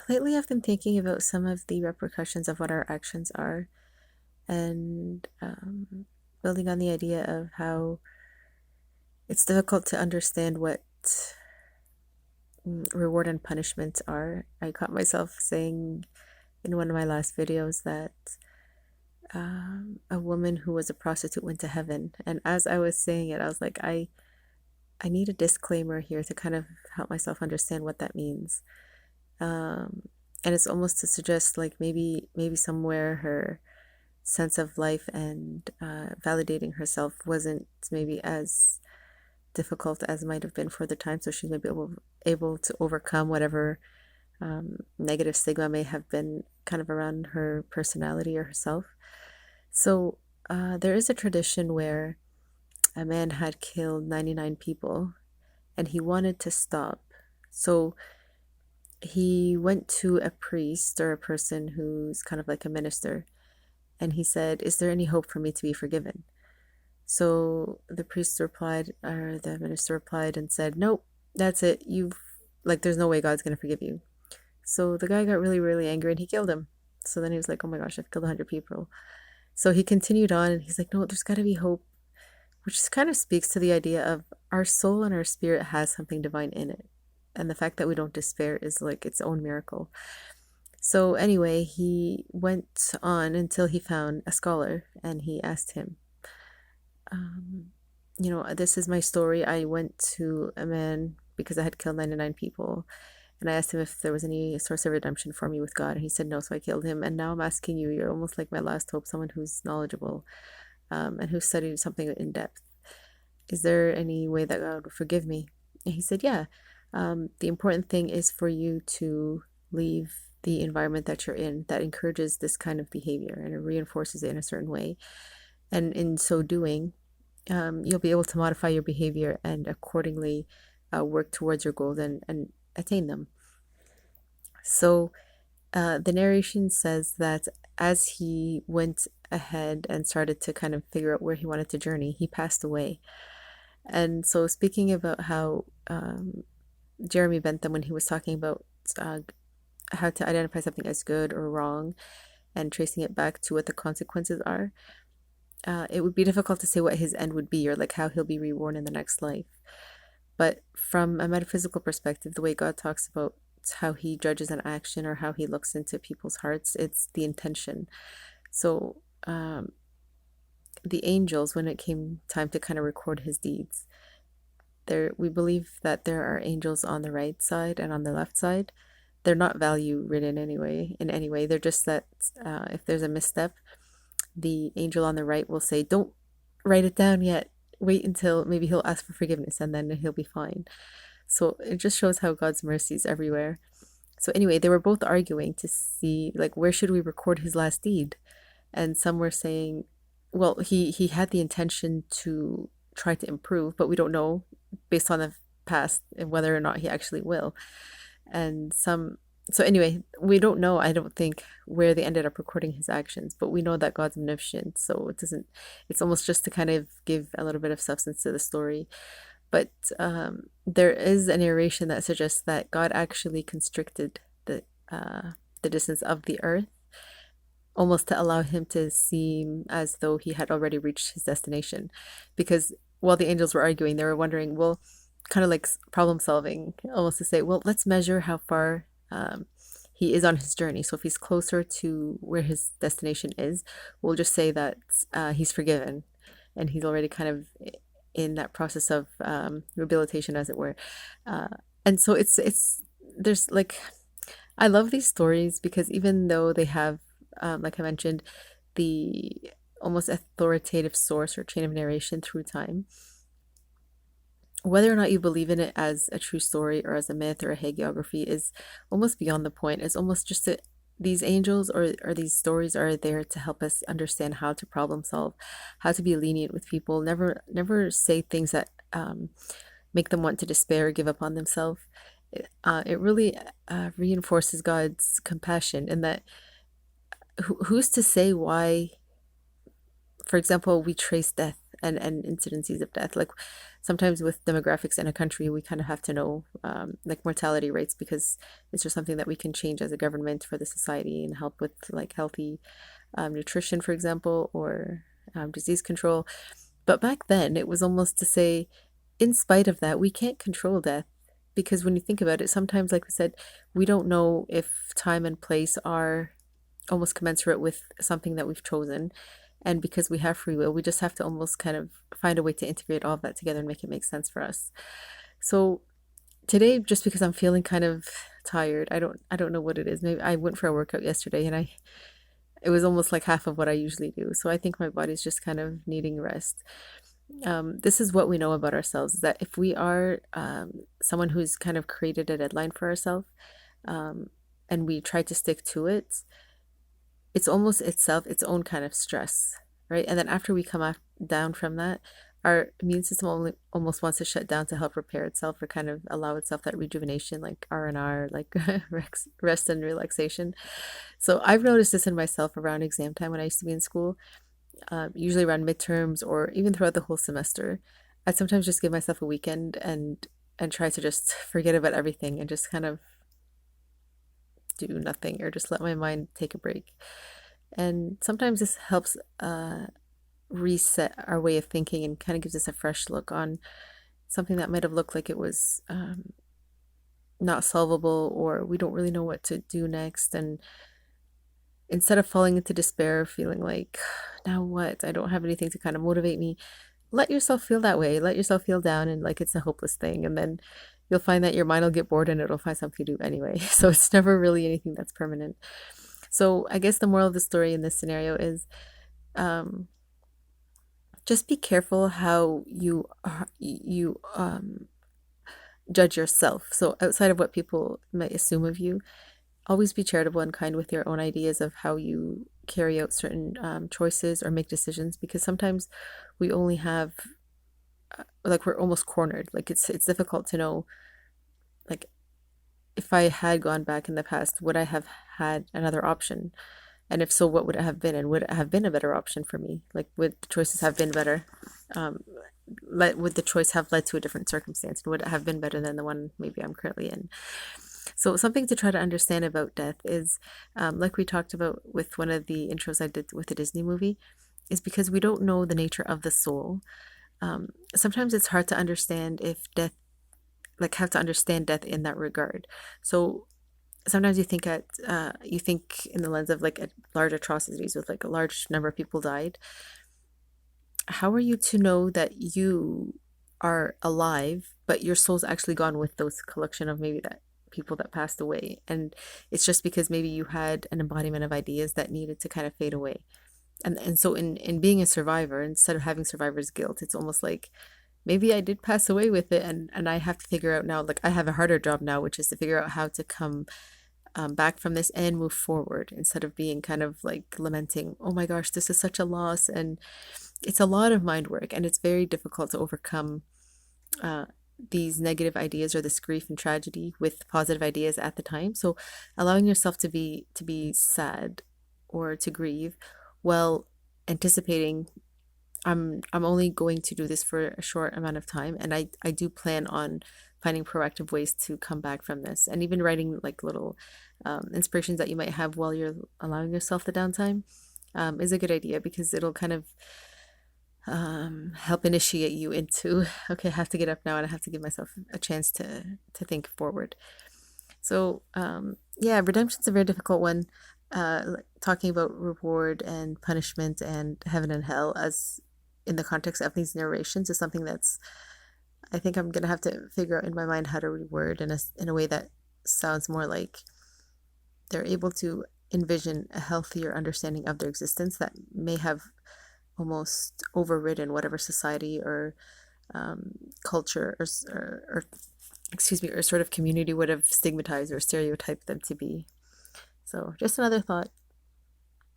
Lately, I've been thinking about some of the repercussions of what our actions are, and building on the idea of how it's difficult to understand what reward and punishment are. I caught myself saying in one of my last videos that a woman who was a prostitute went to heaven, and as I was saying it, I was like, I need a disclaimer here to kind of help myself understand what that means. And it's almost to suggest like maybe somewhere her sense of life and validating herself wasn't maybe as difficult as might have been for the time, so she's maybe able to overcome whatever negative stigma may have been kind of around her personality or herself. So there is a tradition where a man had killed 99 people and he wanted to stop. So he went to a priest or a person who's kind of like a minister, and he said, "Is there any hope for me to be forgiven?" So the priest replied, or the minister replied and said, "Nope, that's it. There's no way God's going to forgive you." So the guy got really, really angry and he killed him. So then he was like, "Oh my gosh, I've killed 100 people." So he continued on and he's like, "No, there's got to be hope," which kind of speaks to the idea of our soul and our spirit has something divine in it. And the fact that we don't despair is like its own miracle. So anyway, he went on until he found a scholar and he asked him, um, this is my story. I went to a man because I had killed 99 people. And I asked him if there was any source of redemption for me with God. And he said no, so I killed him. And now I'm asking you, you're almost like my last hope, someone who's knowledgeable and who studied something in depth. Is there any way that God would forgive me? And he said, yeah. The important thing is for you to leave the environment that you're in that encourages this kind of behavior and it reinforces it in a certain way. And in so doing, you'll be able to modify your behavior and accordingly work towards your goals and attain them. So the narration says that as he went ahead and started to kind of figure out where he wanted to journey, he passed away. And so, speaking about how Jeremy Bentham, when he was talking about uh, how to identify something as good or wrong and tracing it back to what the consequences are, it would be difficult to say what his end would be or like how he'll be reborn in the next life. But from a metaphysical perspective, the way God talks about how he judges an action or how he looks into people's hearts, it's the intention. So the angels, when it came time to kind of record his deeds, we believe that there are angels on the right side and on the left side. They're not value ridden in any way. They're just that if there's a misstep, the angel on the right will say, "Don't write it down yet. Wait until maybe he'll ask for forgiveness and then he'll be fine." So it just shows how God's mercy is everywhere. So anyway, they were both arguing to see like where should we record his last deed, and some were saying, well, he had the intention to try to improve, but we don't know based on the past whether or not he actually will. And so anyway, we don't know, I don't think, where they ended up recording his actions, but we know that God's omniscient, so it's almost just to kind of give a little bit of substance to the story. But there is a narration that suggests that God actually constricted the distance of the earth, almost to allow him to seem as though he had already reached his destination. Because while the angels were arguing, they were wondering, well, kind of like problem solving, almost to say, well, let's measure how far he is on his journey. So if he's closer to where his destination is, we'll just say that he's forgiven and he's already kind of in that process of rehabilitation, as it were. And so there's like, I love these stories because even though they have, like I mentioned, the almost authoritative source or chain of narration through time, whether or not you believe in it as a true story or as a myth or a hagiography is almost beyond the point. It's almost just that these angels or these stories are there to help us understand how to problem solve, how to be lenient with people, never say things that make them want to despair or give up on themselves. It really reinforces God's compassion in that who's to say why, for example, we trace death and incidences of death. Like sometimes with demographics in a country, we kind of have to know like mortality rates because it's just something that we can change as a government for the society and help with like healthy nutrition, for example, or disease control. But back then, it was almost to say, in spite of that, we can't control death because when you think about it, sometimes, like we said, we don't know if time and place are almost commensurate with something that we've chosen. And because we have free will, we just have to almost kind of find a way to integrate all of that together and make it make sense for us. So today, just because I'm feeling kind of tired, I don't know what it is. Maybe I went for a workout yesterday and I it was almost like half of what I usually do. So I think my body's just kind of needing rest. This is what we know about ourselves, is that if we are someone who's kind of created a deadline for ourselves, um, and we try to stick to it, it's almost itself its own kind of stress, right? And then after we come down from that, our immune system only almost wants to shut down to help repair itself or kind of allow itself that rejuvenation, like R&R, like rest and relaxation. So I've noticed this in myself around exam time when I used to be in school, usually around midterms or even throughout the whole semester. I'd sometimes just give myself a weekend and try to just forget about everything and just kind of do nothing or just let my mind take a break. And sometimes this helps reset our way of thinking and kind of gives us a fresh look on something that might have looked like it was not solvable or we don't really know what to do next. And instead of falling into despair, feeling like, now what? I don't have anything to kind of motivate me. Let yourself feel that way. Let yourself feel down and like it's a hopeless thing. And then you'll find that your mind will get bored and it'll find something to do anyway. So it's never really anything that's permanent. So I guess the moral of the story in this scenario is um, just be careful how you judge yourself. So outside of what people might assume of you, always be charitable and kind with your own ideas of how you carry out certain choices or make decisions because sometimes we only have like we're almost cornered. Like it's difficult to know like if I had gone back in the past, would I have had another option? And if so, what would it have been? And would it have been a better option for me? Like would the choices have been better? Um, would the choice have led to a different circumstance? And would it have been better than the one maybe I'm currently in? So something to try to understand about death is, like we talked about with one of the intros I did with the Disney movie, is because we don't know the nature of the soul. Sometimes it's hard to understand if death, like have to understand death in that regard. So sometimes you think in the lens of like large atrocities with like a large number of people died. How are you to know that you are alive, but your soul's actually gone with those collection of maybe that people that passed away? And it's just because maybe you had an embodiment of ideas that needed to kind of fade away. And so in being a survivor, instead of having survivor's guilt, it's almost like maybe I did pass away with it and I have to figure out now, like I have a harder job now, which is to figure out how to come back from this and move forward instead of being kind of like lamenting, oh my gosh, this is such a loss. And it's a lot of mind work and it's very difficult to overcome uh, these negative ideas or this grief and tragedy with positive ideas at the time. So allowing yourself to be sad or to grieve while anticipating I'm only going to do this for a short amount of time and I do plan on finding proactive ways to come back from this and even writing like little inspirations that you might have while you're allowing yourself the downtime is a good idea because it'll kind of help initiate you into okay, I have to get up now and I have to give myself a chance to think forward. So yeah, redemption's a very difficult one. Talking about reward and punishment and heaven and hell as in the context of these narrations is something that's I think I'm gonna have to figure out in my mind how to reword in a way that sounds more like they're able to envision a healthier understanding of their existence that may have almost overridden whatever society or culture or excuse me or sort of community would have stigmatized or stereotyped them to be. So just another thought.